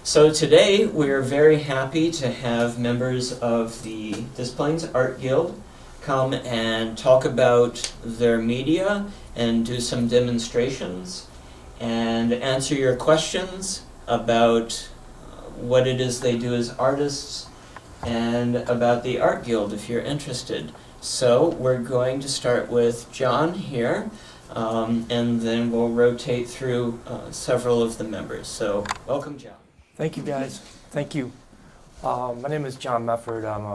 So today we're very happy to have members of the Des Plaines Art Guild come and talk about their media and do some demonstrations and answer your questions about what it is they do as artists and about the Art Guild if you're interested. So we're going to start with John here, and then we'll rotate through several of the members. So welcome, John. Thank you, guys. Thank you. My name is John Medford. I'm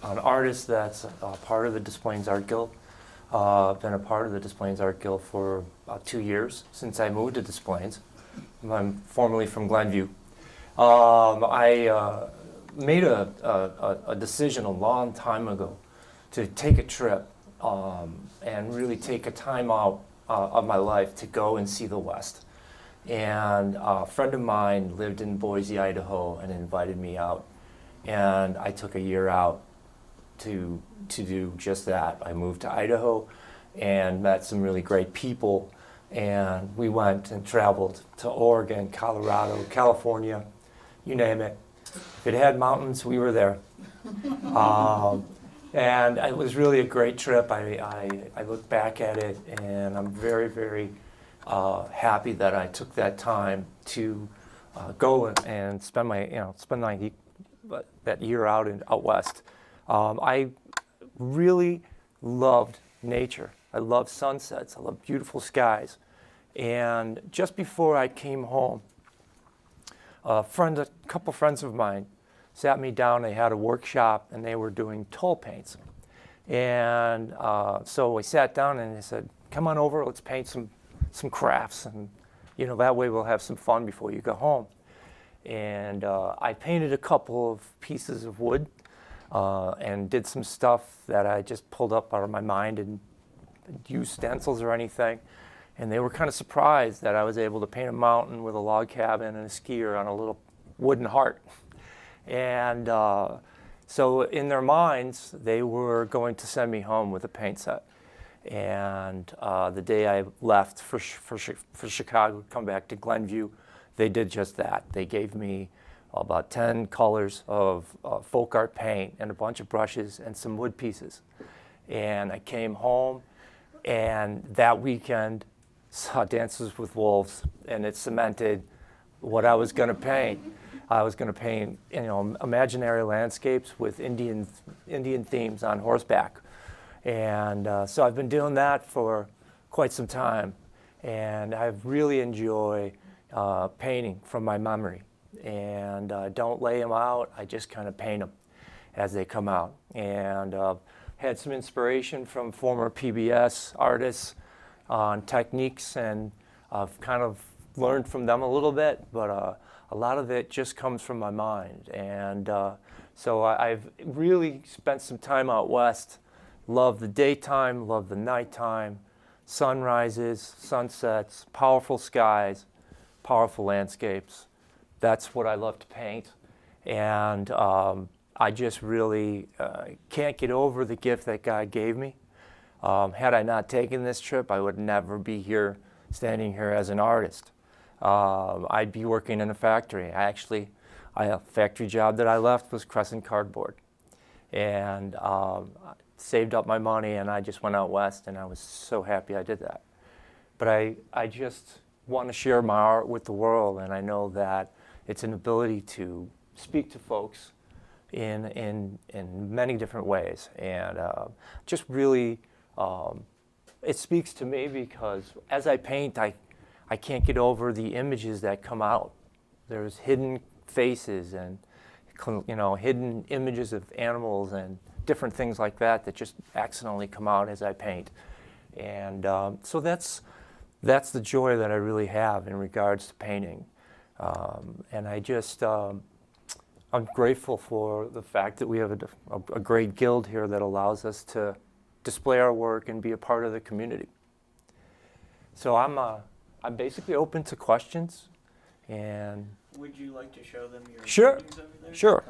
an artist that's part of the Des Plaines Art Guild. I've been a part of the Des Plaines Art Guild for about 2 years since I moved to Des Plaines. I'm formerly from Glenview. I made a decision a long time ago to take a trip and really take a time out of my life to go and see the West. And a friend of mine lived in Boise, Idaho, and invited me out. And I took a year out to do just that. I moved to Idaho and met some really great people. And we went and traveled to Oregon, Colorado, California, you name it. If it had mountains, we were there. And it was really a great trip. I look back at it, and I'm very, very happy that I took that time to go and spend that year out west. I really loved nature. I love sunsets. I love beautiful skies. And just before I came home, a couple friends of mine sat me down. They had a workshop, and they were doing toll paints. And so we sat down, and they said, "Come on over. Let's paint some crafts, and that way we'll have some fun before you go home." And I painted a couple of pieces of wood and did some stuff that I just pulled up out of my mind and used stencils or anything. And they were kind of surprised that I was able to paint a mountain with a log cabin and a skier on a little wooden heart. And so in their minds, they were going to send me home with a paint set. And the day I left for Chicago, come back to Glenview, they did just that. They gave me about 10 colors of folk art paint and a bunch of brushes and some wood pieces. And I came home, and that weekend saw Dances with Wolves, and it cemented what I was going to paint. I was going to paint, imaginary landscapes with Indian themes on horseback. And so I've been doing that for quite some time, and I really enjoy painting from my memory. And don't lay them out, I just kind of paint them as they come out. And had some inspiration from former PBS artists on techniques, and I've kind of learned from them a little bit, but a lot of it just comes from my mind. And so I've really spent some time out west. Love the daytime, love the nighttime, sunrises, sunsets, powerful skies, powerful landscapes. That's what I love to paint. And I just really can't get over the gift that God gave me. Had I not taken this trip, I would never be here, standing here as an artist. I'd be working in a factory. A factory job that I left was Crescent Cardboard. And saved up my money, and I just went out west, and I was so happy I did that. But I just want to share my art with the world, and I know that it's an ability to speak to folks in many different ways. And just really, it speaks to me because as I paint, I can't get over the images that come out. There's hidden faces and hidden images of animals and different things like that just accidentally come out as I paint. And so that's the joy that I really have in regards to painting. And I just, I'm grateful for the fact that we have a great guild here that allows us to display our work and be a part of the community. So I'm basically open to questions. And would you like to show them your Sure, paintings over there? sure.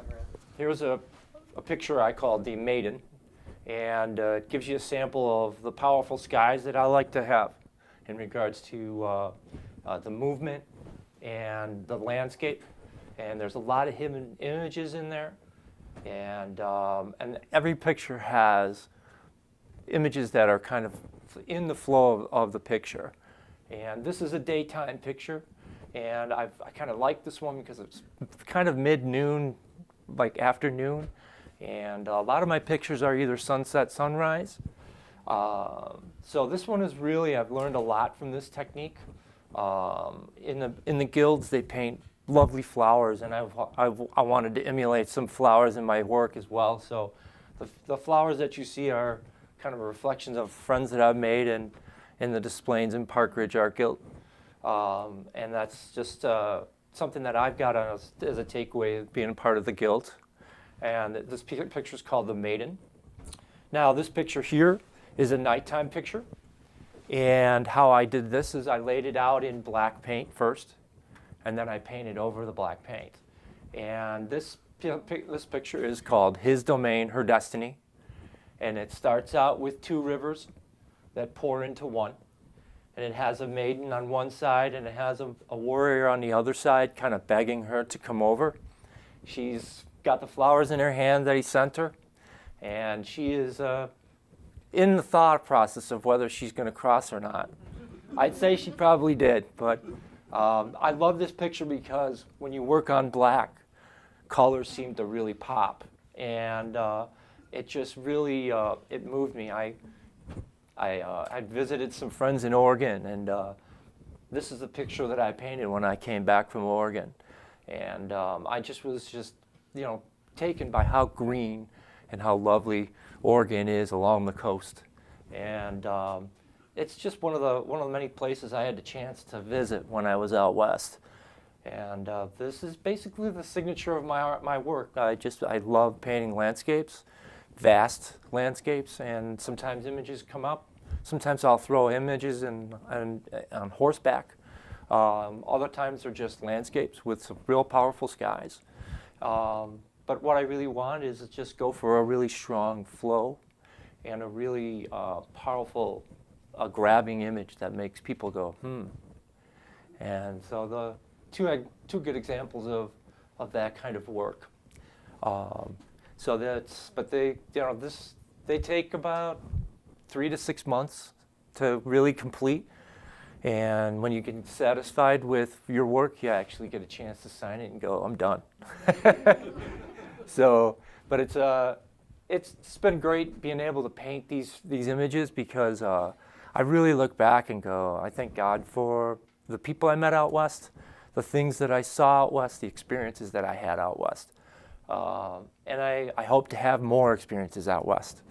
Here's a picture I called the Maiden, and it gives you a sample of the powerful skies that I like to have in regards to the movement and the landscape. and there's a lot of hidden images in there, and every picture has images that are kind of in the flow of the picture. And this is a daytime picture, and I kind of like this one because it's kind of mid-noon, like afternoon, and a lot of my pictures are either sunset, sunrise. So this one is really, I've learned a lot from this technique. In the guilds, they paint lovely flowers, and I wanted to emulate some flowers in my work as well. So the flowers that you see are kind of reflections of friends that I've made in the displays in Park Ridge Art Guild. And that's just something that I've got as a takeaway of being a part of the guild. And this picture is called The Maiden. Now this picture here is a nighttime picture. And how I did this is I laid it out in black paint first, and then I painted over the black paint. And this picture is called His Domain, Her Destiny. And it starts out with two rivers that pour into one. And it has a maiden on one side, and it has a warrior on the other side, kind of begging her to come over. She's got the flowers in her hand that he sent her, and she is in the thought process of whether she's going to cross or not. I'd say she probably did, but I love this picture because when you work on black, colors seem to really pop, and it just really it moved me. I visited some friends in Oregon, and this is the picture that I painted when I came back from Oregon, and I was taken by how green and how lovely Oregon is along the coast, and it's just one of the many places I had the chance to visit when I was out west. And this is basically the signature of my work. I love painting landscapes, vast landscapes, and sometimes images come up. Sometimes I'll throw images on horseback. Other times they're just landscapes with some real powerful skies. But what I really want is to just go for a really strong flow and a really powerful, grabbing image that makes people go, And so the two good examples of that kind of work. They take about 3 to 6 months to really complete. And when you get satisfied with your work, you actually get a chance to sign it and go, I'm done. But it's been great being able to paint these images because I really look back and go, I thank God for the people I met out west, the things that I saw out west, the experiences that I had out west. And I hope to have more experiences out west.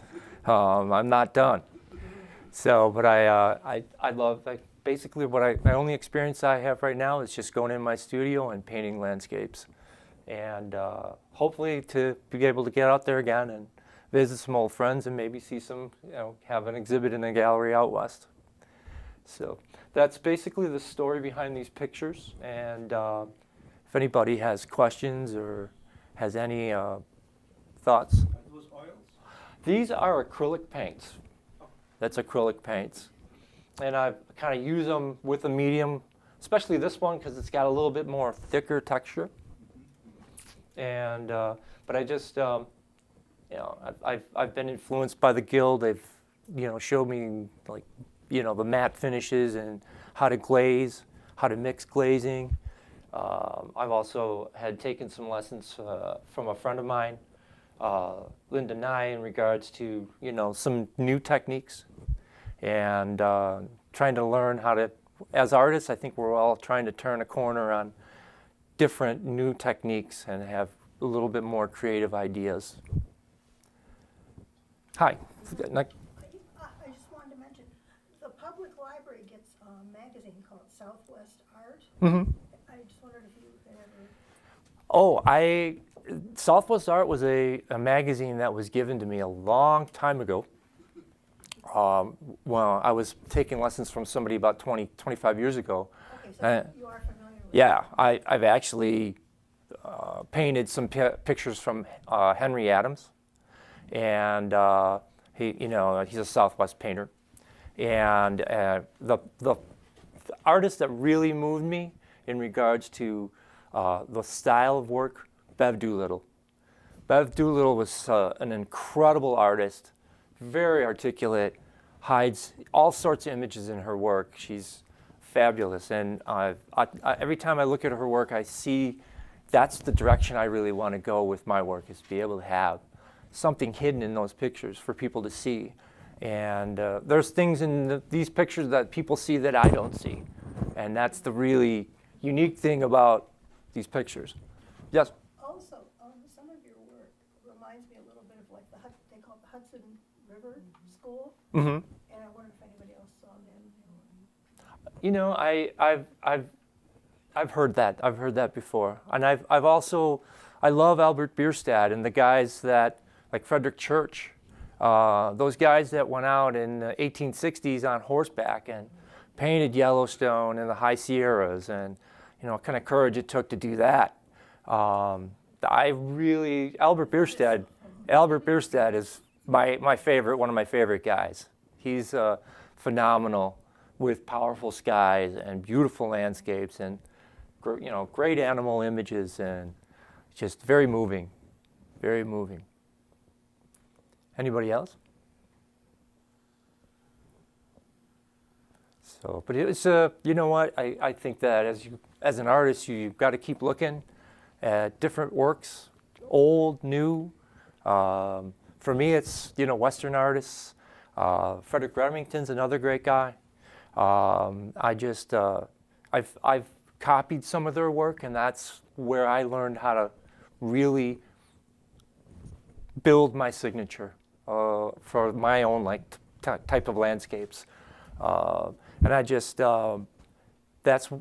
I'm not done. But I love, basically my only experience I have right now is just going in my studio and painting landscapes. And hopefully to be able to get out there again and visit some old friends and maybe see some, have an exhibit in a gallery out west. So that's basically the story behind these pictures. And if anybody has questions or has any thoughts. Are those oils? These are acrylic paints. That's acrylic paints. And I kind of use them with a medium, especially this one because it's got a little bit more thicker texture. And but I just I've been influenced by the guild. They've showed me the matte finishes and how to glaze, how to mix glazing. I've also had taken some lessons from a friend of mine, Linda Nye, in regards to some new techniques and trying to learn how to. As artists, I think we're all trying to turn a corner on different new techniques and have a little bit more creative ideas. Hi. I just wanted to mention, the public library gets a magazine called Southwest Art. Mm-hmm. I just wondered if you had ever... Southwest Art was a magazine that was given to me a long time ago. Well, I was taking lessons from somebody about 25 years ago. Okay, so you are familiar with Yeah, I've actually painted some pictures from Henry Adams, and he's a Southwest painter. And the artist that really moved me in regards to The style of work, Bev Doolittle. Bev Doolittle was an incredible artist, very articulate, hides all sorts of images in her work. She's fabulous, and every time I look at her work, I see that's the direction I really want to go with my work, is to be able to have something hidden in those pictures for people to see. And there's things in these pictures that people see that I don't see, and that's the really unique thing about these pictures. Yes? Also, some of your work reminds me a little bit of like they call it the Hudson River School. Mm-hmm. And I wonder if anybody else saw them. You know, I've heard that. I've heard that before, and I've also, I love Albert Bierstadt and the guys that, like Frederick Church, those guys that went out in the 1860s on horseback and painted Yellowstone and the High Sierras, and you know, what kind of courage it took to do that. Albert Bierstadt is my favorite, one of my favorite guys. He's phenomenal with powerful skies and beautiful landscapes and great animal images, and just very moving, very moving. Anybody else? So, but it's you know what, I think that as an artist, you've got to keep looking at different works, old, new. For me, it's Western artists. Frederick Remington's another great guy. I've copied some of their work, and that's where I learned how to really build my signature for my own type of landscapes. And I just that's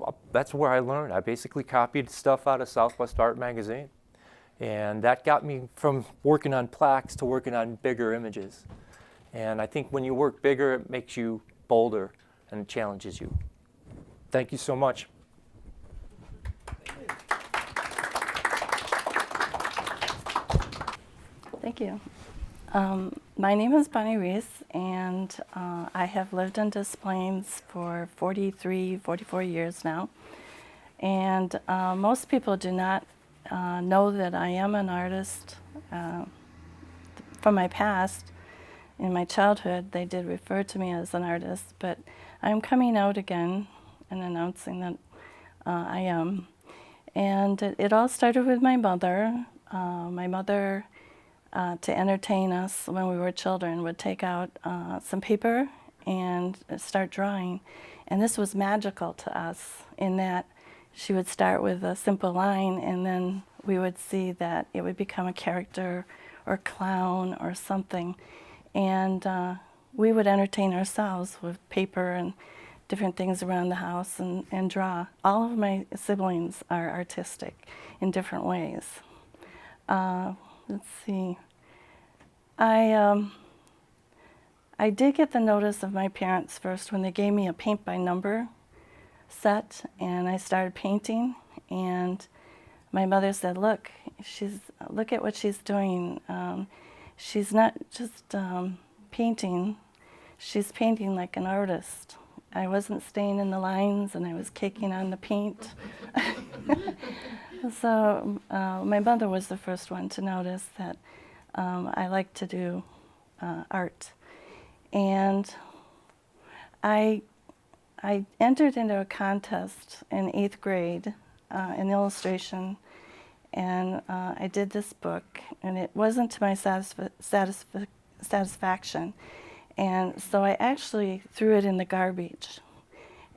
where I learned. I basically copied stuff out of Southwest Art Magazine, and that got me from working on plaques to working on bigger images. And I think when you work bigger, it makes you bolder and challenges you. Thank you so much. Thank you. My name is Bonnie Reese, and I have lived in Des Plaines for 44 years now. And most people do not know that I am an artist. From my past, in my childhood, they did refer to me as an artist, but I'm coming out again and announcing that I am. And it all started with my mother. My mother, to entertain us when we were children, would take out some paper and start drawing. And this was magical to us in that she would start with a simple line, and then we would see that it would become a character or clown or something. And we would entertain ourselves with paper and different things around the house and draw. All of my siblings are artistic in different ways. Let's see. I did get the notice of my parents first when they gave me a paint by number set, and I started painting. And my mother said, "Look at what she's doing. She's not just painting; she's painting like an artist." I wasn't staying in the lines, and I was caking on the paint. So my mother was the first one to notice that I like to do art. And I entered into a contest in 8th grade in illustration, and I did this book, and it wasn't to my satisfaction. And so I actually threw it in the garbage.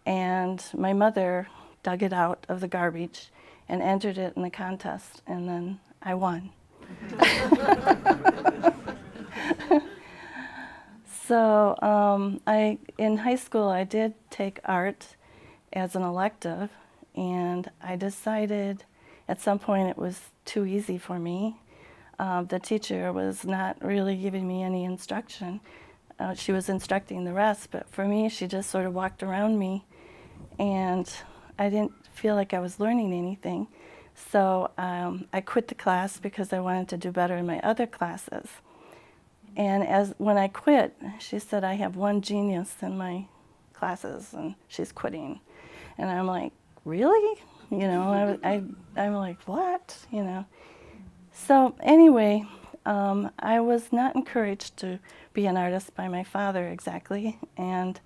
And my mother dug it out of the garbage and entered it in the contest, and then I won. So in high school, I did take art as an elective, and I decided at some point it was too easy for me. The teacher was not really giving me any instruction. She was instructing the rest, but for me, she just sort of walked around me, and I didn't feel like I was learning anything. So I quit the class because I wanted to do better in my other classes. And when I quit, she said, "I have one genius in my classes, and she's quitting." And I'm like, "Really? you know. I'm like, what, you know. So anyway, I was not encouraged to be an artist by my father exactly, and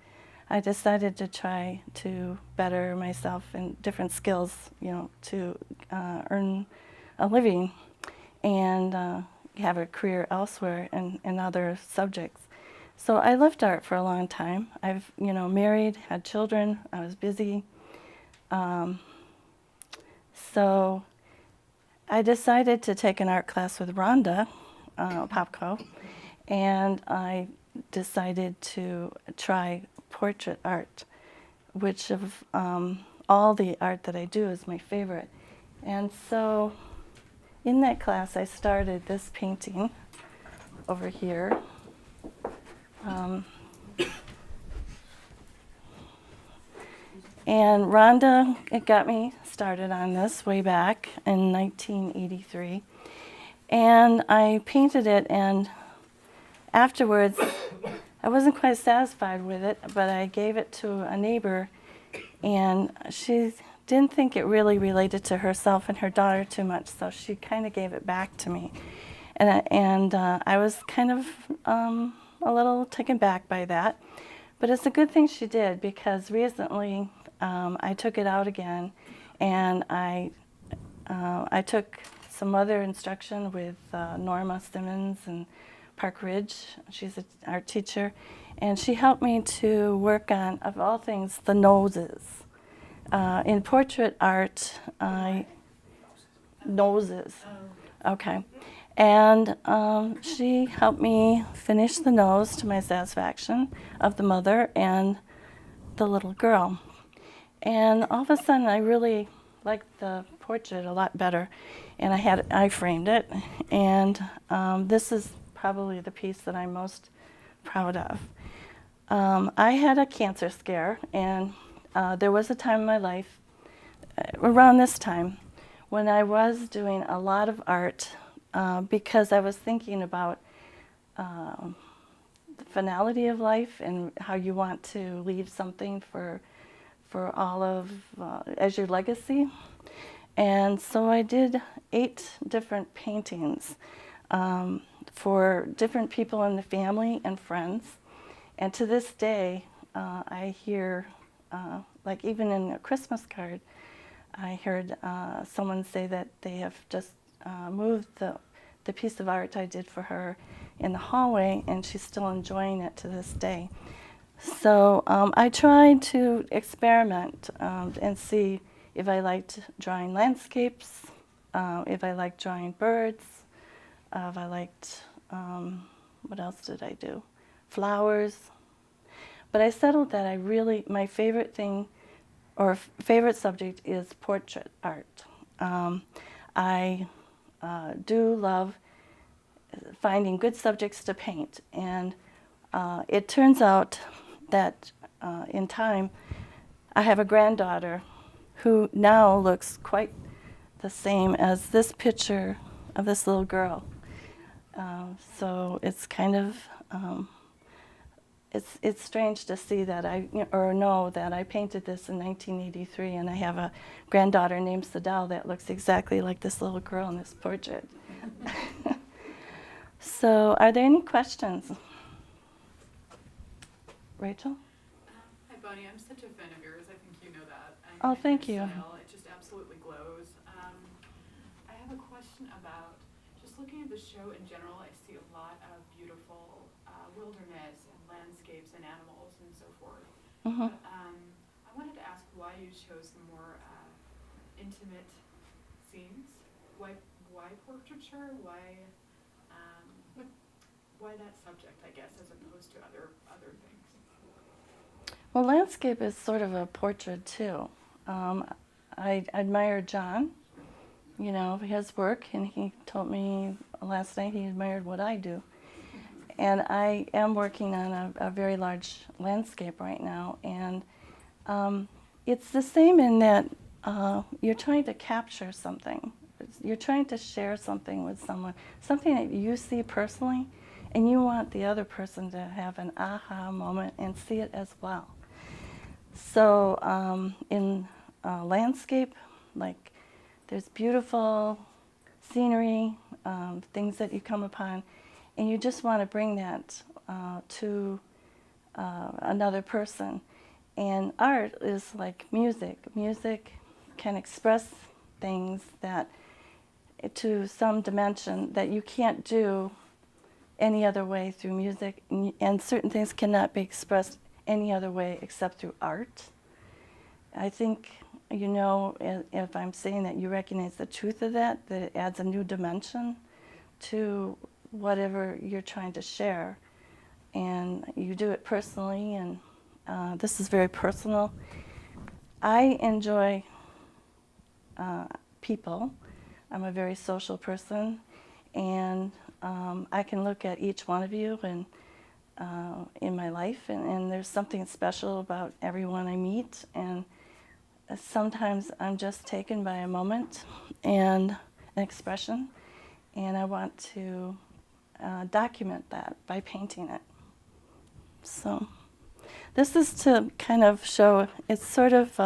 I decided to try to better myself in different skills, you know, to earn a living and have a career elsewhere in other subjects. So I left art for a long time. I've, you know, married, had children, I was busy. So I decided to take an art class with Rhonda Popko, and I decided to try portrait art, which of all the art that I do is my favorite. And so in that class I started this painting over here. And Rhonda got me started on this way back in 1983. And I painted it, and afterwards, I wasn't quite satisfied with it, but I gave it to a neighbor, and she didn't think it really related to herself and her daughter too much, so she kind of gave it back to me. And I was kind of a little taken back by that. But it's a good thing she did, because recently I took it out again, and I took some other instruction with Norma Simmons in Park Ridge. She's an art teacher, and she helped me to work on, of all things, the noses. In portrait art, noses. Okay. And she helped me finish the nose to my satisfaction of the mother and the little girl. And all of a sudden, I really liked the portrait a lot better, and I framed it. And this is probably the piece that I'm most proud of. I had a cancer scare, and there was a time in my life, around this time, when I was doing a lot of art because I was thinking about the finality of life and how you want to leave something for all of, as your legacy. And so I did 8 different paintings for different people in the family and friends. And to this day, I hear, like even in a Christmas card, I heard someone say that they have just moved the piece of art I did for her in the hallway, and she's still enjoying it to this day. So I tried to experiment and see if I liked drawing landscapes, if I liked drawing birds, if I liked, what else did I do? Flowers. But I settled that my favorite thing or favorite subject is portrait art. I do love finding good subjects to paint, and it turns out that in time I have a granddaughter who now looks quite the same as this picture of this little girl. So it's kind of it's strange to see that know that I painted this in 1983, and I have a granddaughter named Sadell that looks exactly like this little girl in this portrait. So, are there any questions? Rachel? Hi, Bonnie. I'm such a fan of yours. I think you know that. Oh, thank you. Style, it just absolutely glows. I have a question about just looking at the show in general. I see a lot of beautiful wilderness and landscapes and animals and so forth. Mm-hmm. But, I wanted to ask why you chose the more intimate scenes. Why portraiture? Why that subject, I guess, as opposed to other things? Well, landscape is sort of a portrait too. I admire John, his work, and he told me last night he admired what I do. And I am working on a very large landscape right now, and it's the same in that you're trying to capture something. You're trying to share something with someone, something that you see personally, and you want the other person to have an aha moment and see it as well. So in landscape, Like, there's beautiful scenery, things that you come upon, and you just want to bring that to another person. And art is like music. Music can express things that, to some dimension, that you can't do any other way through music, and certain things cannot be expressed any other way except through art. I think, you know, if I'm saying that, you recognize the truth of that it adds a new dimension to whatever you're trying to share. And you do it personally, and this is very personal. I enjoy people. I'm a very social person, and I can look at each one of you and in my life, and there's something special about everyone I meet, and sometimes I'm just taken by a moment and an expression, and I want to document that by painting it. So this is to kind of show, it's sort of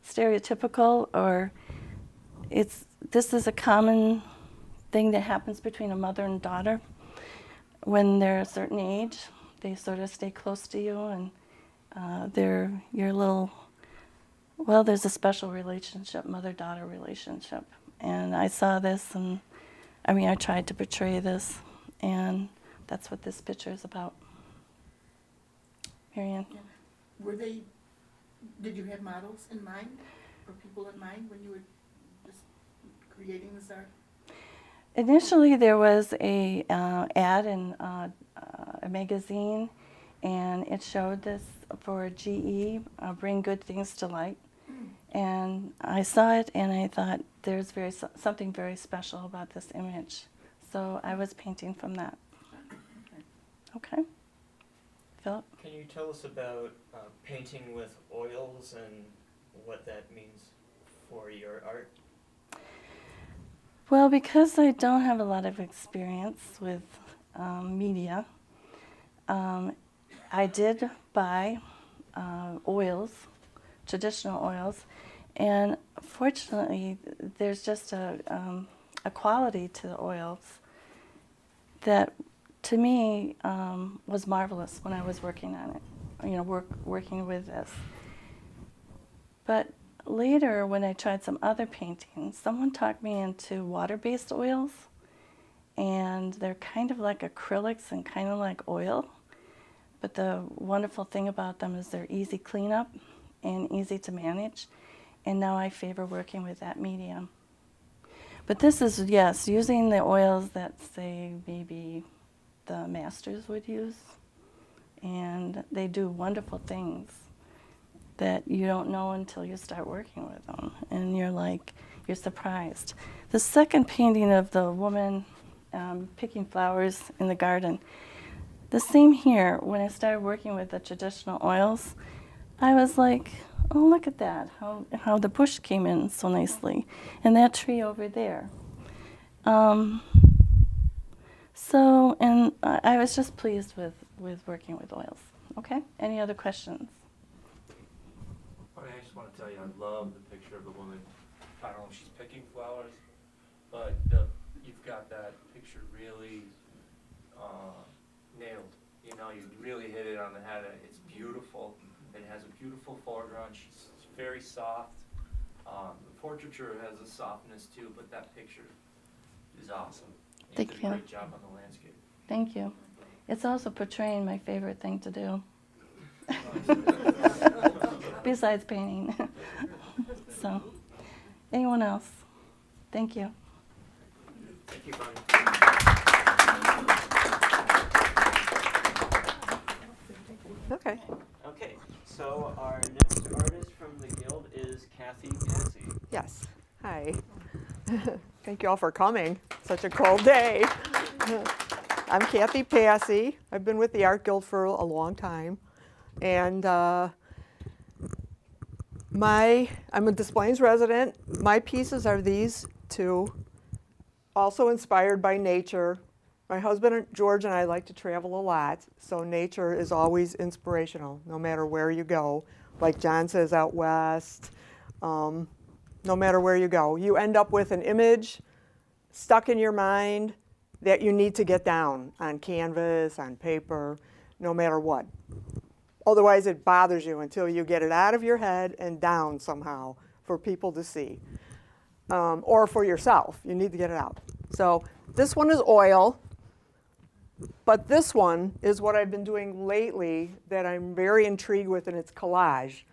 stereotypical, or this is a common thing that happens between a mother and daughter. When they're a certain age, they sort of stay close to you, and they're your little, well, there's a special relationship, mother-daughter relationship. And I saw this, and I mean, I tried to portray this, and that's what this picture is about. Marianne? Yeah. Did you have models in mind, or people in mind when you were just creating this art? Initially, there was a ad in a magazine, and it showed this for GE, Bring Good Things to Light. And I saw it, and I thought there's something very special about this image. So I was painting from that. Okay. Philip? Can you tell us about painting with oils and what that means for your art? Well, because I don't have a lot of experience with media, I did buy oils, traditional oils, and fortunately there's just a quality to the oils that to me was marvelous when I was working on it, you know, working with this. But later, when I tried some other paintings, someone talked me into water-based oils, and they're kind of like acrylics and kind of like oil. But the wonderful thing about them is they're easy cleanup and easy to manage, and now I favor working with that medium. But this is, yes, using the oils that, say, maybe the masters would use, and they do wonderful things that you don't know until you start working with them, and you're surprised. The second painting of the woman picking flowers in the garden, the same here. When I started working with the traditional oils, I was like, oh, look at that, how the bush came in so nicely, and that tree over there. And I was just pleased with working with oils. Okay, any other questions? I just want to tell you, I love the picture of the woman. I don't know if she's picking flowers, but you've got that picture really nailed. You know, you really hit it on the head. It's beautiful. It has a beautiful foreground. She's very soft. The portraiture has a softness too, but that picture is awesome. You did a great job on the landscape. Thank you. It's also portraying my favorite thing to do. Besides painting. So, anyone else? Thank you. Thank you, Bonnie. Okay. Okay, so our next artist from the guild is Kathy Passy. Yes. Hi. Thank you all for coming. Such a cold day. I'm Kathy Passy. I've been with the Art Guild for a long time. And I'm a Des Plaines resident. My pieces are these two, also inspired by nature. My husband, George, and I like to travel a lot, so nature is always inspirational, no matter where you go. like John says, out west. No matter where you go, you end up with an image stuck in your mind that you need to get down on canvas, on paper, no matter what. Otherwise, it bothers you until you get it out of your head and down somehow for people to see. Or for yourself, you need to get it out. So this one is oil, but this one is what I've been doing lately that I'm very intrigued with, and it's collage.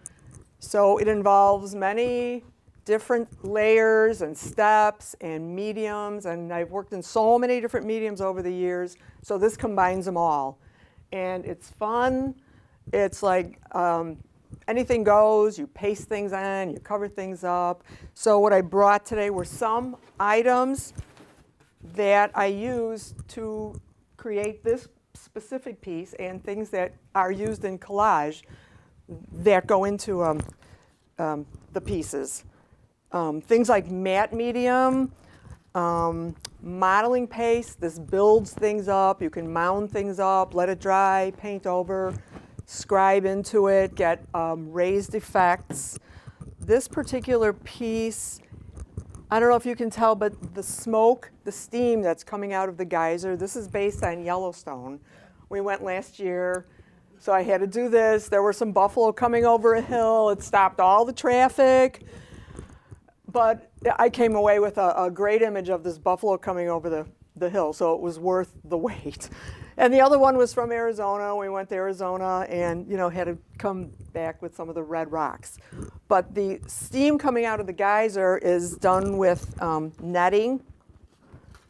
So it involves many different layers and steps and mediums, and I've worked in so many different mediums over the years, so this combines them all. And it's fun. It's like anything goes. You paste things on, you cover things up. So what I brought today were some items that I use to create this specific piece and things that are used in collage that go into the pieces. Things like matte medium, modeling paste. This builds things up. You can mound things up, let it dry, paint over, scribe into it, get raised effects. This particular piece, I don't know if you can tell, but the smoke, the steam that's coming out of the geyser, this is based on Yellowstone. We went last year, so I had to do this. There were some buffalo coming over a hill. It stopped all the traffic. But I came away with a great image of this buffalo coming over the hill, so it was worth the wait. And the other one was from Arizona. We went to Arizona and, had to come back with some of the red rocks. But the steam coming out of the geyser is done with netting,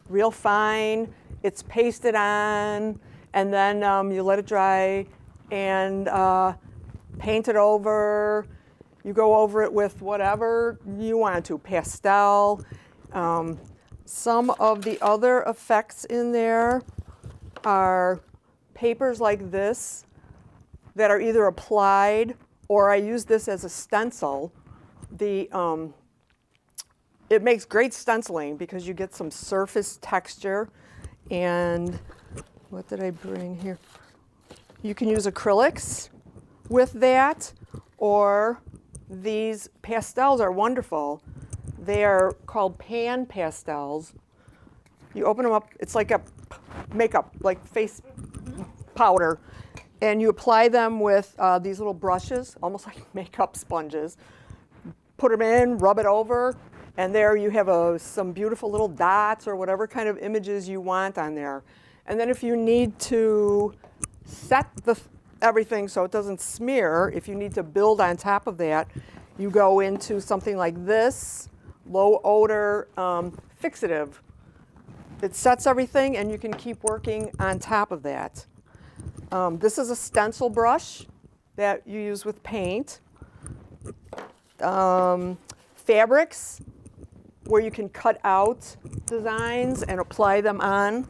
real fine. It's pasted on, and then you let it dry and paint it over. You go over it with whatever you want to, pastel. Some of the other effects in there are papers like this that are either applied, or I use this as a stencil. It makes great stenciling because you get some surface texture. And what did I bring here? You can use acrylics with that, or these pastels are wonderful. They are called pan pastels. You open them up, it's like a makeup, like face powder, and you apply them with these little brushes, almost like makeup sponges. Put them in, rub it over, and there you have some beautiful little dots or whatever kind of images you want on there. And then if you need to set everything so it doesn't smear, if you need to build on top of that, you go into something like this, low odor fixative. It sets everything and you can keep working on top of that. This is a stencil brush that you use with paint. Fabrics, where you can cut out designs and apply them on.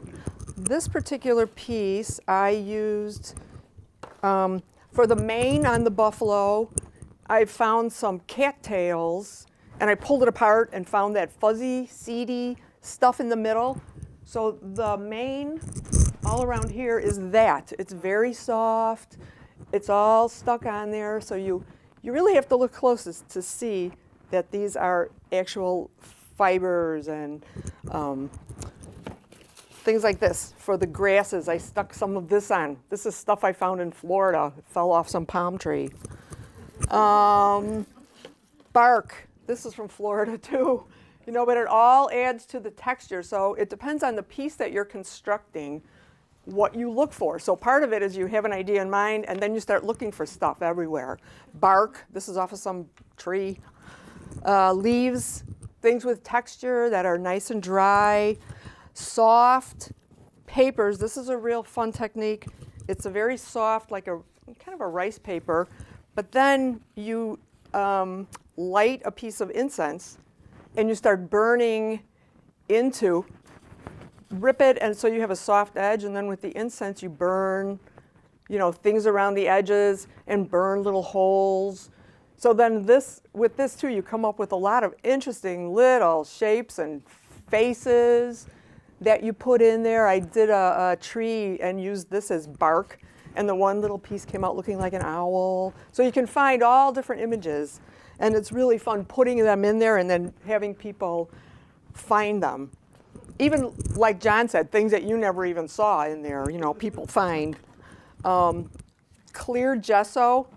This particular piece I used for the mane on the buffalo. I found some cattails and I pulled it apart and found that fuzzy, seedy stuff in the middle. So the mane all around here is that. It's very soft. It's all stuck on there. So you really have to look closest to see that these are actual fibers and things like this. For the grasses, I stuck some of this on. This is stuff I found in Florida. It fell off some palm tree. Bark. This is from Florida too. But it all adds to the texture. So it depends on the piece that you're constructing, what you look for. So part of it is you have an idea in mind, and then you start looking for stuff everywhere. Bark. This is off of some tree. Leaves. Things with texture that are nice and dry. Soft papers. This is a real fun technique. It's a very soft, like a kind of a rice paper, but then you light a piece of incense and you start burning rip it, and so you have a soft edge, and then with the incense you burn, things around the edges and burn little holes. So then with this too, you come up with a lot of interesting little shapes and faces that you put in there. I did a tree and used this as bark, and the one little piece came out looking like an owl. So you can find all different images, and it's really fun putting them in there and then having people find them. Even like John said, things that you never even saw in there, you know, people find. Clear gesso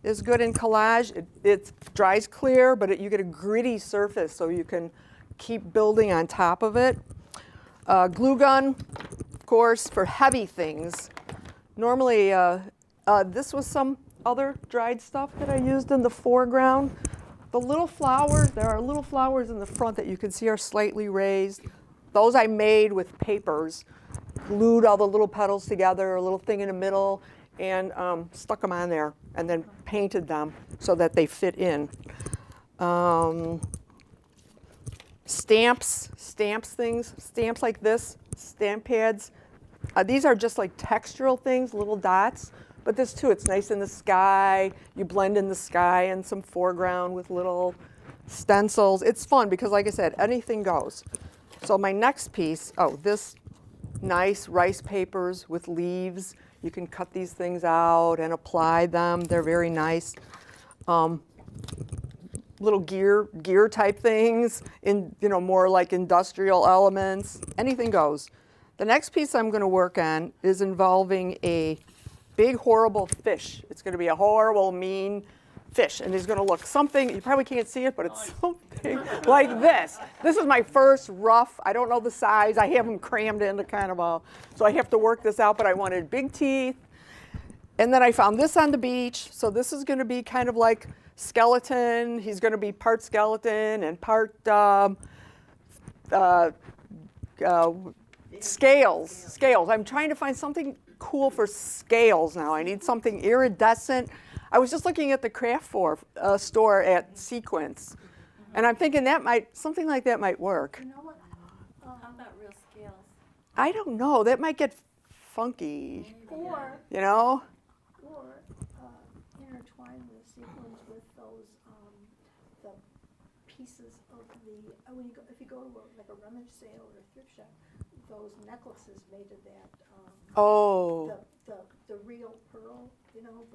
is good in collage. It dries clear, but you get a gritty surface, so you can keep building on top of it. Glue gun, of course, for heavy things. Normally, this was some other dried stuff that I used in the foreground. The little flowers, there are little flowers in the front that you can see are slightly raised. Those I made with papers, glued all the little petals together, a little thing in the middle, and stuck them on there, and then painted them so that they fit in. Stamps things, stamps like this, stamp pads. These are just like textural things, little dots. But this too, it's nice in the sky. You blend in the sky and some foreground with little stencils. It's fun because, like I said, anything goes. So my next piece, this nice rice papers with leaves. You can cut these things out and apply them. They're very nice. Little gear type things, in more like industrial elements. Anything goes. The next piece I'm going to work on is involving a big horrible fish. It's going to be a horrible mean fish, and it's going to look something, you probably can't see it, but it's something like this. This is my first rough. I don't know the size. I have them crammed into kind of so I have to work this out, but I wanted big teeth. And then I found this on the beach, so this is going to be kind of like skeleton. He's going to be part skeleton and part scales. I'm trying to find something cool for scales now. I need something iridescent. I was just looking at the craft store at Sequence, and I'm thinking something like that might work. You know what? How about real scales? I don't know. That might get funky. Or intertwine the sequins with those the pieces of the if you go to like a rummage sale or a thrift shop, those necklaces made of that the real pearl,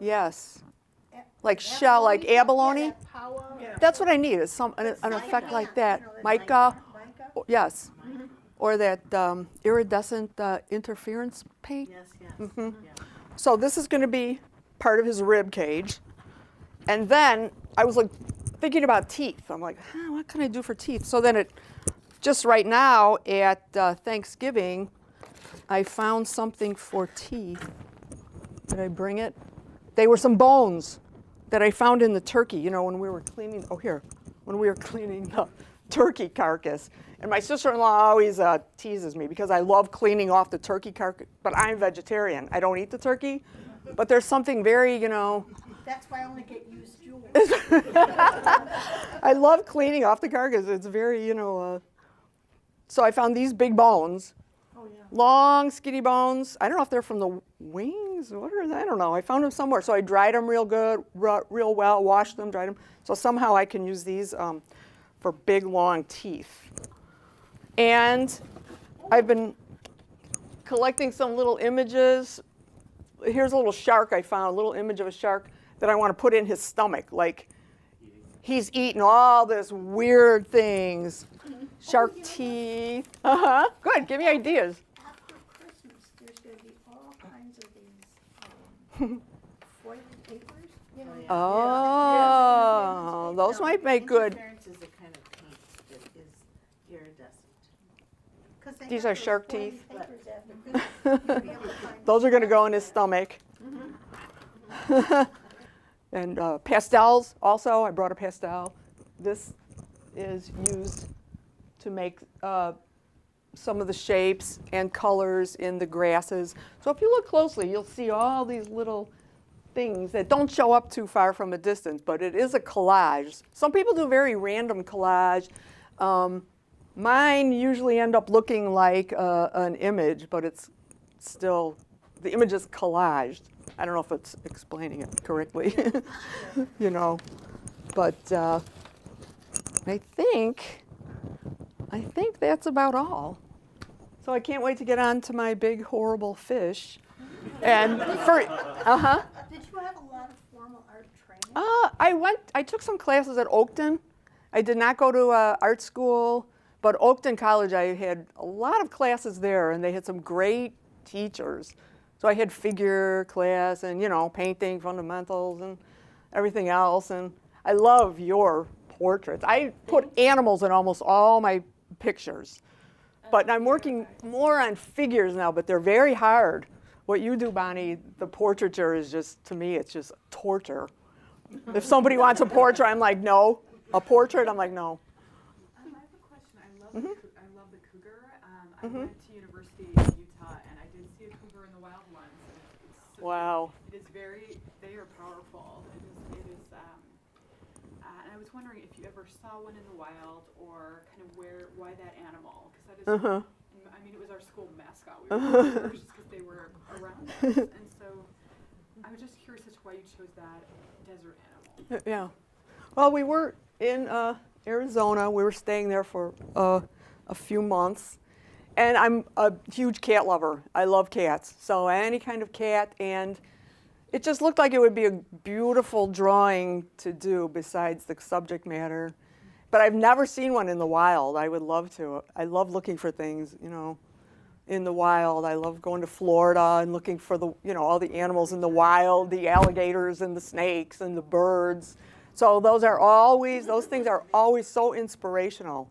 Yes. Like shell, like abalone? Yeah. That's what I need, is an effect like that. Mica, yes. Mm-hmm. Or that iridescent interference paint. Yes, yes. Mm-hmm. So this is going to be part of his rib cage. And then I was like thinking about teeth. I'm like, what can I do for teeth? So then just right now at Thanksgiving, I found something for teeth. Did I bring it? They were some bones that I found in the turkey, when we were cleaning, when we were cleaning the turkey carcass. And my sister-in-law always teases me because I love cleaning off the turkey carcass, but I'm vegetarian. I don't eat the turkey, but there's something very, That's why I only get used jewels. I love cleaning off the carcass. It's very, so I found these big bones. Oh, yeah. Long, skinny bones. I don't know if they're from the wings. What are they? I don't know. I found them somewhere. So I dried them real good, real well, washed them, dried them. So somehow I can use these for big, long teeth. And I've been collecting some little images. Here's a little shark I found, a little image of a shark that I want to put in his stomach. Like he's eating all this weird things. Shark teeth. Good. Give me ideas. After Christmas, there's going to be all kinds of these foil papers. Oh, those might make good. Interference is a kind of paint that is iridescent. These are shark teeth. Papers after Christmas. Those are going to go in his stomach. And pastels also. I brought a pastel. This is used to make some of the shapes and colors in the grasses. So if you look closely, you'll see all these little things that don't show up too far from a distance, but it is a collage. Some people do very random collage. Mine usually end up looking like an image, but it's still, the image is collaged. I don't know if it's explaining it correctly, but I think that's about all. So I can't wait to get on to my big horrible fish. And Did you have a lot of formal art training? I took some classes at Oakton. I did not go to art school, but Oakton College, I had a lot of classes there, and they had some great teachers. So I had figure class and, you know, painting fundamentals and everything else. And I love your portraits. I put animals in almost all my pictures. But I'm working more on figures now, but they're very hard. What you do, Bonnie, the portraiture is just, to me, it's just torture. If somebody wants a portrait, I'm like, no. A portrait, I'm like, no. I have a question. I love the cougar. I went to university in Utah, and I did see a cougar in the wild once. And Wow. It is they are powerful. It is, and I was wondering if you ever saw one in the wild, or kind of why that animal? Because that is, I mean, it was our school mascot. We were just because they were around us. And so I was just curious as to why you chose that desert animal. Yeah. Well, we were in Arizona. We were staying there for a few months. And I'm a huge cat lover. I love cats. So any kind of cat. And it just looked like it would be a beautiful drawing to do besides the subject matter. But I've never seen one in the wild. I would love to. I love looking for things, you know, in the wild. I love going to Florida and looking for the, you know, all the animals in the wild, the alligators and the snakes and the birds. So those things are always so inspirational.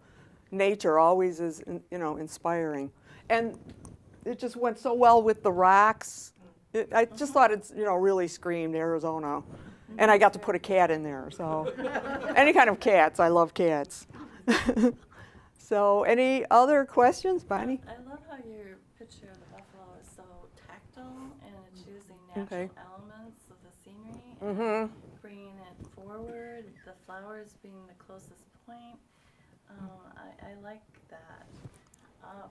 Nature always is, you know, inspiring. And it just went so well with the rocks. I just thought it's, you know, really screamed Arizona. And I got to put a cat in there, so any kind of cats. I love cats. So any other questions, Bonnie? I love how your picture of the buffalo is so tactile, and it's using natural elements of the scenery and bringing it forward, the flowers being the closest point. I like that.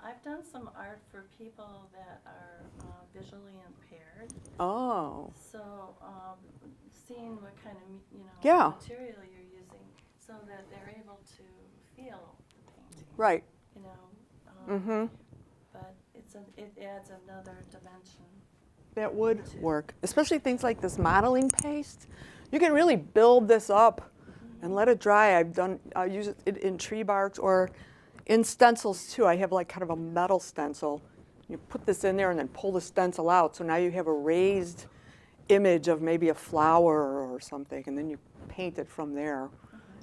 I've done some art for people that are visually impaired. Oh. So seeing what kind of material you're using, so that they're able to feel the painting. Right. You know. But it adds another dimension. That would work, especially things like this modeling paste. You can really build this up and let it dry. I use it in tree barks or in stencils too. I have like kind of a metal stencil. You put this in there and then pull the stencil out. So now you have a raised image of maybe a flower or something, and then you paint it from there.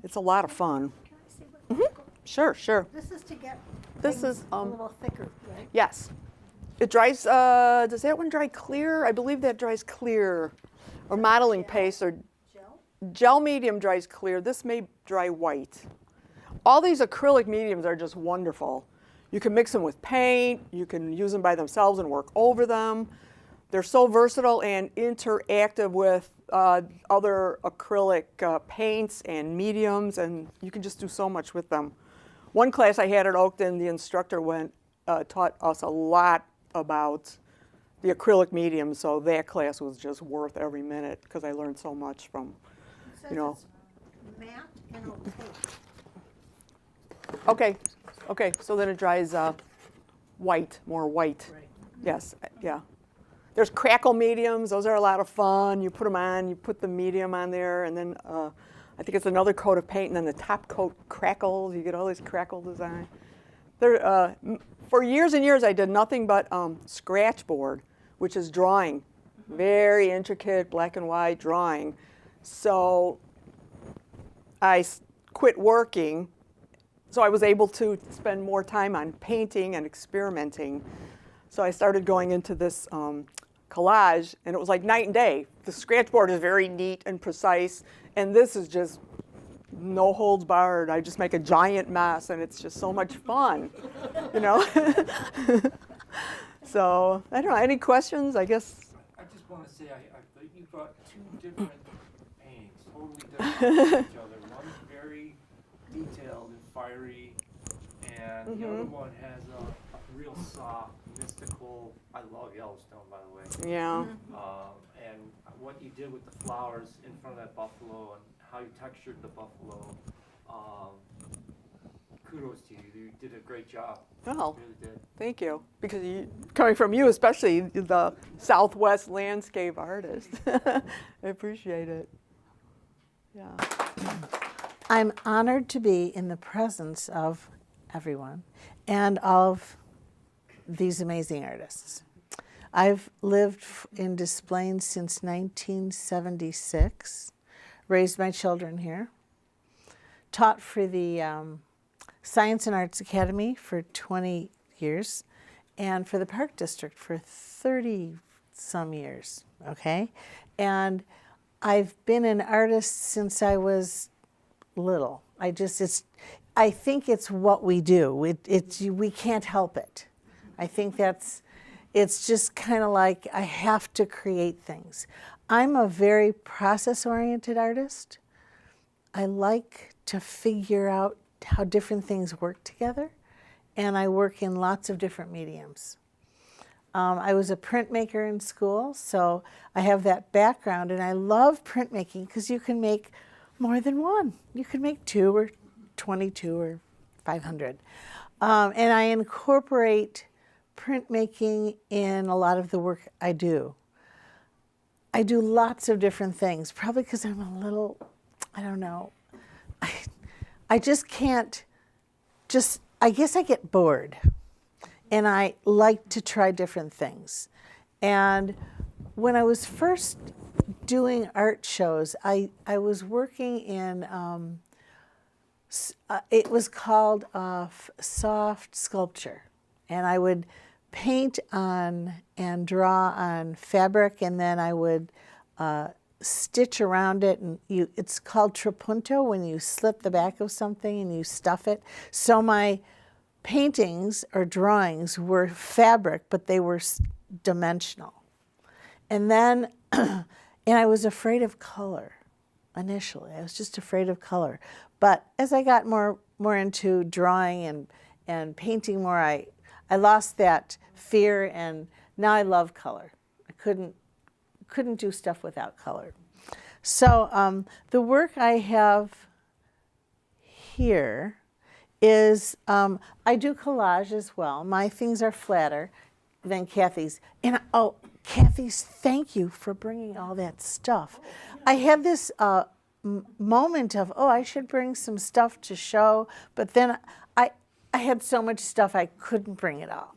It's a lot of fun. Can I see what? Sure. This is to get This things is a little thicker, right? Yes. It dries, does that one dry clear? I believe that dries clear. Or modeling paste or Gel? gel medium dries clear. This may dry white. All these acrylic mediums are just wonderful. You can mix them with paint. You can use them by themselves and work over them. They're so versatile and interactive with other acrylic paints and mediums, and you can just do so much with them. One class I had at Oakton, the instructor taught us a lot about the acrylic medium, so that class was just worth every minute because I learned so much from, It says you know. it's matte and opaque. Okay, so then it dries white, more white. Right. Yes, yeah. There's Crackle Mediums. Those are a lot of fun. You put them on, you put the medium on there, and then I think it's another coat of paint, and then the top coat crackles. You get all this crackle design. For years and years, I did nothing but scratch board, which is drawing. Very intricate, black and white drawing. So I quit working, so I was able to spend more time on painting and experimenting. So I started going into this collage, and it was like night and day. The scratch board is very neat and precise, and this is just no holds barred. I just make a giant mess, and it's just so much fun, you know? So, I don't know, any questions, I guess? I just want to say, I thought you brought two different paintings, totally different from each other. One's very detailed and fiery, and the other one has a real soft, mystical. I love Yellowstone, by the way. Yeah. And what you did with the flowers in front of that buffalo and how you textured the buffalo kudos to you. You did a great job. Oh, You really did. thank you. Because coming from you, especially the Southwest landscape artist, I appreciate it. Yeah. I'm honored to be in the presence of everyone and of these amazing artists. I've lived in Des Plaines since 1976, raised my children here, taught for the Science and Arts Academy for 20 years, and for the Park District for 30 some years, okay? And I've been an artist since I was little. I think it's what we do. We can't help it. I think it's just kind of like I have to create things. I'm a very process-oriented artist. I like to figure out how different things work together, and I work in lots of different mediums. I was a printmaker in school, so I have that background, and I love printmaking because you can make more than one. You can make 2 or 22 or 500. And I incorporate printmaking in a lot of the work I do. I do lots of different things, probably because I'm a little, I don't know, I just can't, I guess I get bored. And I like to try different things. And when I was first doing art shows, I was working in, it was called soft sculpture. And I would paint on and draw on fabric, and then I would stitch around it. And it's called trapunto, when you slit the back of something and you stuff it. So my paintings or drawings were fabric, but they were dimensional. And then, and I was afraid of color initially. I was just afraid of color. But as I got more into drawing and painting more, I lost that fear, and now I love color. I couldn't do stuff without color. So the work I have here is, I do collage as well. My things are flatter than Kathy's. And oh, Kathy's, thank you for bringing all that stuff. I had this moment of, oh, I should bring some stuff to show, but then I had so much stuff I couldn't bring it all.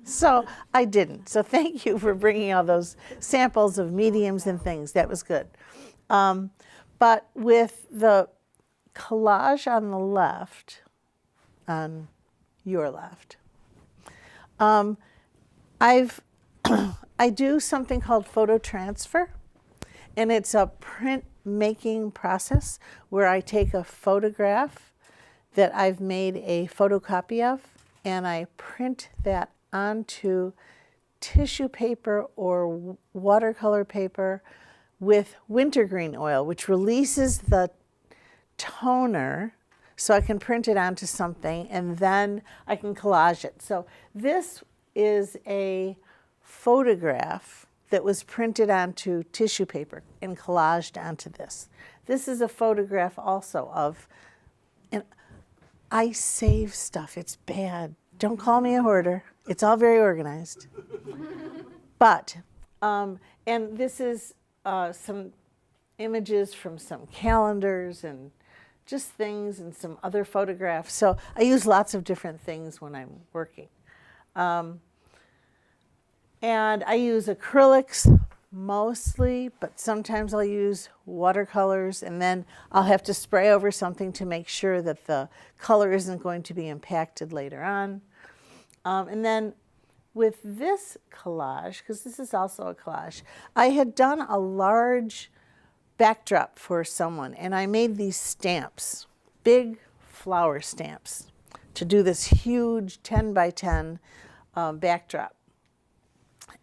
So I didn't. So thank you for bringing all those samples of mediums and things. That was good. But with the collage on the left, on your left, I do something called photo transfer, and it's a print making process where I take a photograph that I've made a photocopy of, and I print that onto tissue paper or watercolor paper with wintergreen oil, which releases the toner, so I can print it onto something, and then I can collage it. So this is a photograph that was printed onto tissue paper and collaged onto this. This is a photograph also of, and I save stuff. It's bad. Don't call me a hoarder. It's all very organized. But, and this is some images from some calendars and just things, and some other photographs. So I use lots of different things when I'm working. And I use acrylics mostly, but sometimes I'll use watercolors, and then I'll have to spray over something to make sure that the color isn't going to be impacted later on. And then with this collage, because this is also a collage, I had done a large backdrop for someone, and I made these stamps, big flower stamps, to do this huge 10 by 10 backdrop.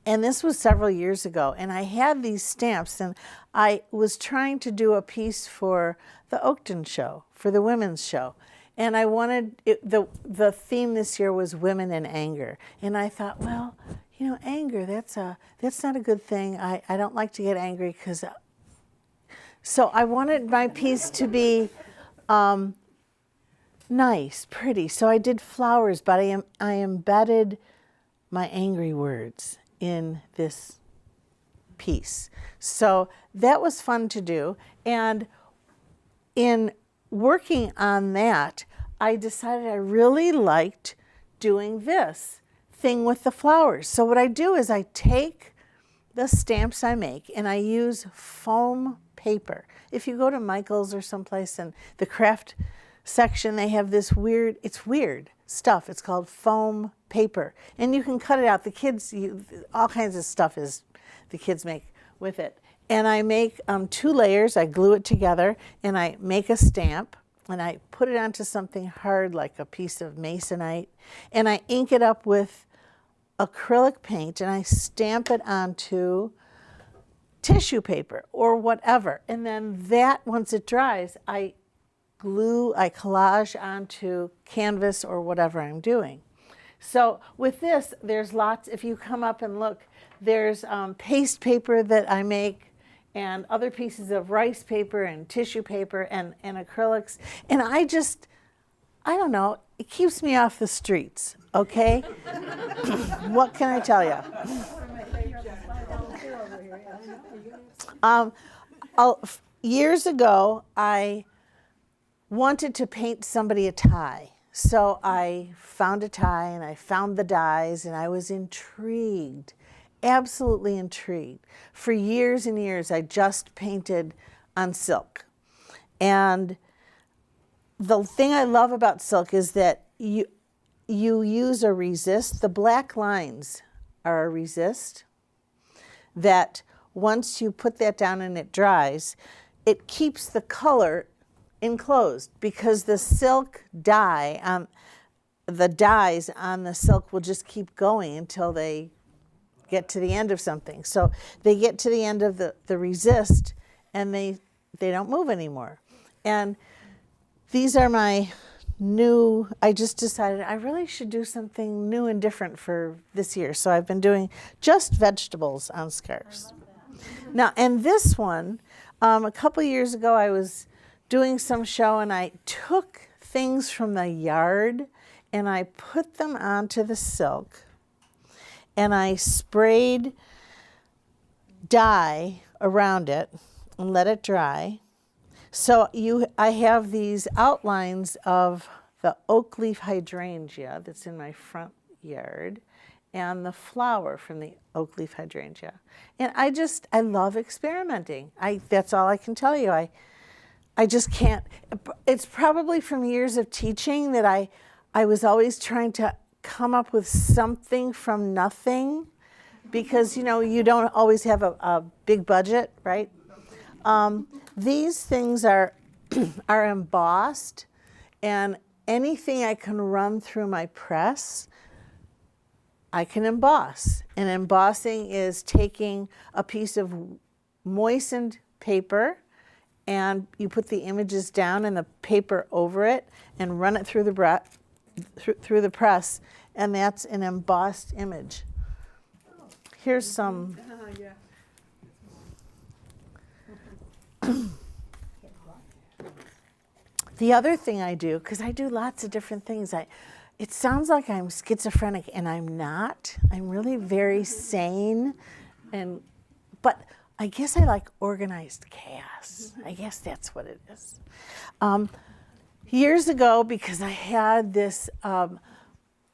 And this was several years ago, and I had these stamps, and I was trying to do a piece for the Oakton show, for the women's show. And I wanted, the theme this year was women in anger. And I thought, well, you know, anger, that's not a good thing. I don't like to get angry, because, so I wanted my piece to be nice, pretty. So I did flowers, but I embedded my angry words in this piece. So that was fun to do. And in working on that, I decided I really liked doing this thing with the flowers. So what I do is I take the stamps I make and I use foam paper. If you go to Michael's or someplace in the craft section, they have this weird, it's weird stuff. It's called foam paper. And you can cut it out. The kids, all kinds of stuff is the kids make with it. And I make 2 layers, I glue it together, and I make a stamp, and I put it onto something hard like a piece of masonite, and I ink it up with acrylic paint, and I stamp it onto tissue paper or whatever. And then that, once it dries, I collage onto canvas or whatever I'm doing. So with this, there's lots, if you come up and look, there's paste paper that I make and other pieces of rice paper and tissue paper and acrylics. And I don't know, it keeps me off the streets, okay? What can I tell you? Years ago, I wanted to paint somebody a tie. So I found a tie and I found the dies and I was intrigued, absolutely intrigued. For years and years, I just painted on silk. And the thing I love about silk is that you use a resist. The black lines are a resist that once you put that down and it dries, it keeps the color enclosed because the silk dye, the dyes on the silk will just keep going until they get to the end of something. So they get to the end of the resist and they don't move anymore. And these are my new, I just decided I really should do something new and different for this year. So I've been doing just vegetables on scarves. Now, and this one, a couple years ago I was doing some show and I took things from the yard and I put them onto the silk and I sprayed dye around it and let it dry. So I have these outlines of the oak leaf hydrangea that's in my front yard and the flower from the oak leaf hydrangea. And I love experimenting. That's all I can tell you. I just can't, it's probably from years of teaching that I was always trying to come up with something from nothing because, you don't always have a big budget, right? These things are embossed, and anything I can run through my press, I can emboss. And embossing is taking a piece of moistened paper and you put the images down and the paper over it and run it through the press, and that's an embossed image. Here's some. The other thing I do, because I do lots of different things, it sounds like I'm schizophrenic, and I'm not. I'm really very sane, but I guess I like organized chaos. I guess that's what it is. Years ago, because I had this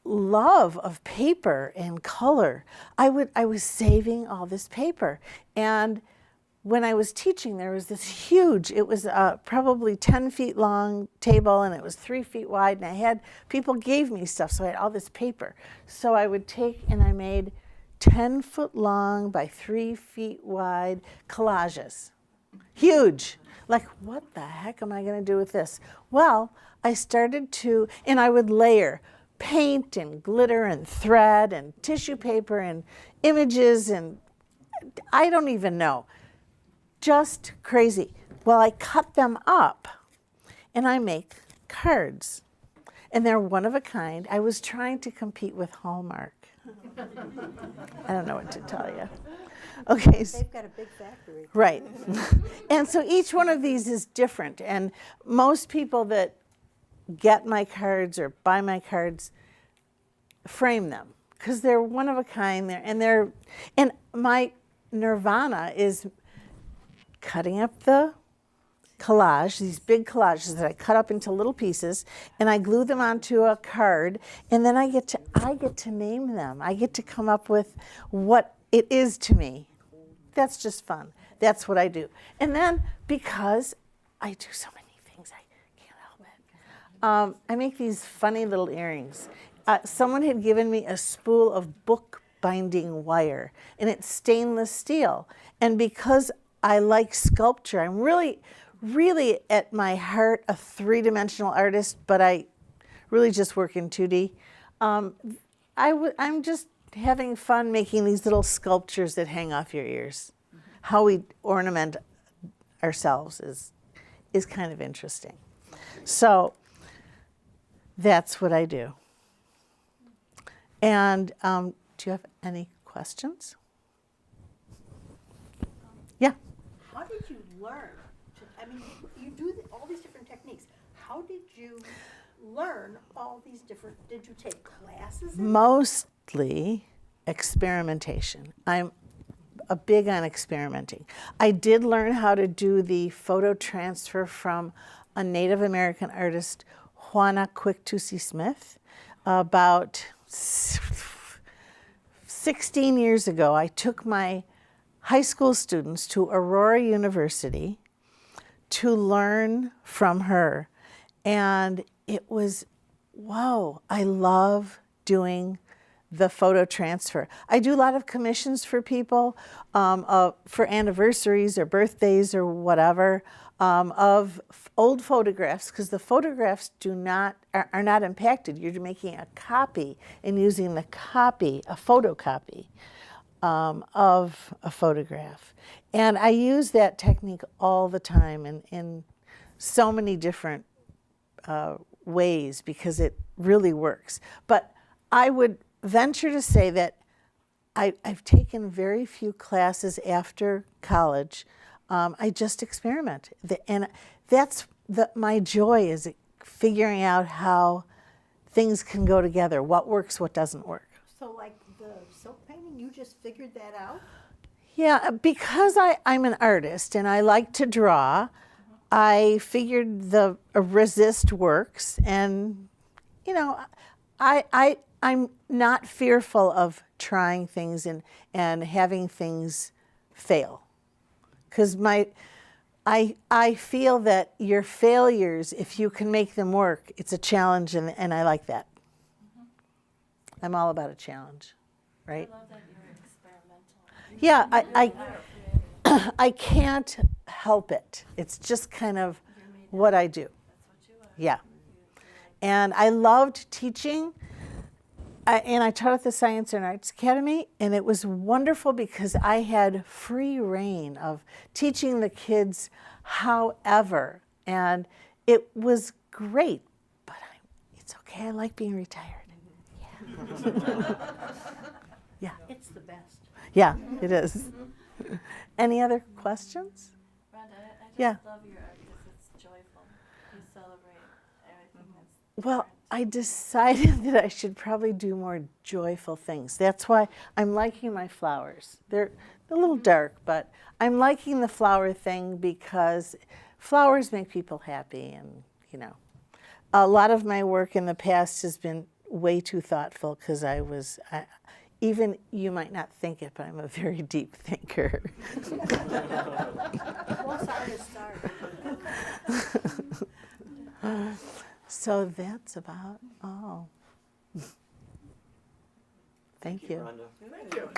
love of paper and color, I was saving all this paper. And when I was teaching, there was this huge, it was probably 10 feet long table, and it was 3 feet wide, and people gave me stuff, so I had all this paper. So I would take, and I made 10 foot long by 3 feet wide collages. Huge. Like, what the heck am I going to do with this? Well, I started to, and I would layer paint and glitter and thread and tissue paper and images, and I don't even know. Just crazy. Well, I cut them up and I make cards. And they're one of a kind. I was trying to compete with Hallmark. I don't know what to tell you. Okay. They've got a big factory. Right. And so each one of these is different. And most people that get my cards or buy my cards, frame them because they're one of a kind. And my nirvana is cutting up the collage, these big collages that I cut up into little pieces, and I glue them onto a card, and then I get to name them. I get to come up with what it is to me. That's just fun. That's what I do. And then because I do so many things, I can't help it. I make these funny little earrings. Someone had given me a spool of book binding wire, and it's stainless steel. And because I like sculpture, I'm really at my heart a three-dimensional artist, but I really just work in 2D. I'm just having fun making these little sculptures that hang off your ears. How we ornament ourselves is kind of interesting. So that's what I do. And do you have any questions? Yeah. How did you learn? You do all these different techniques. How did you learn all these different, did you take classes? Mostly experimentation. I'm big on experimenting. I did learn how to do the photo transfer from a Native American artist, Juana Quick-Tusi Smith, about 16 years ago. I took my high school students to Aurora University to learn from her. And it was, wow, I love doing the photo transfer. I do a lot of commissions for people for anniversaries or birthdays or whatever of old photographs, because the photographs are not impacted. You're making a copy and using the copy, a photocopy of a photograph. And I use that technique all the time in so many different ways because it really works. But I would venture to say that I've taken very few classes after college. I just experiment. And that's my joy is figuring out how things can go together, what works, what doesn't work. So like the silk painting, you just figured that out? Yeah, because I'm an artist and I like to draw, I figured the resist works, and you know, I'm not fearful of trying things and having things fail, because I feel that your failures, if you can make them work, it's a challenge, and I like that. I'm all about a challenge, right? I love that you're experimental. Yeah, I can't help it. It's just kind of what I do. That's what you are. Yeah. And I loved teaching. And I taught at the Science and Arts Academy, and it was wonderful because I had free reign of teaching the kids however, and it was great. But it's okay. I like being retired. Yeah. Yeah. It's the best. Yeah, it is. Any other questions? Rhonda, I just Yeah. love your art because it's joyful. You celebrate everything that's Well, different. I decided that I should probably do more joyful things. That's why I'm liking my flowers. They're a little dark, but I'm liking the flower thing because flowers make people happy, and you know, a lot of my work in the past has been way too thoughtful because even you might not think it, but I'm a very deep thinker. Most artists are. So that's about all. Thank you. Rhonda. Thank you.